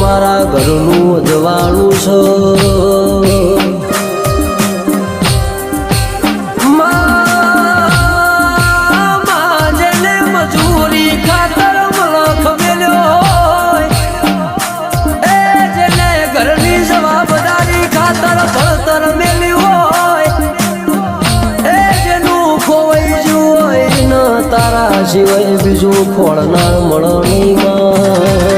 મારા ઘરનું અજવાળું છે જેને મજૂરી ખાતર મલખ મેલ્યો હોય એ જેને ઘરની જવાબદારી ખાતર ભણતર મેલ્યું હોય એ જેનું ખોવાઈ ગયું હોય ન તારા સિવાય બીજું ખોળનાર મળણીમાં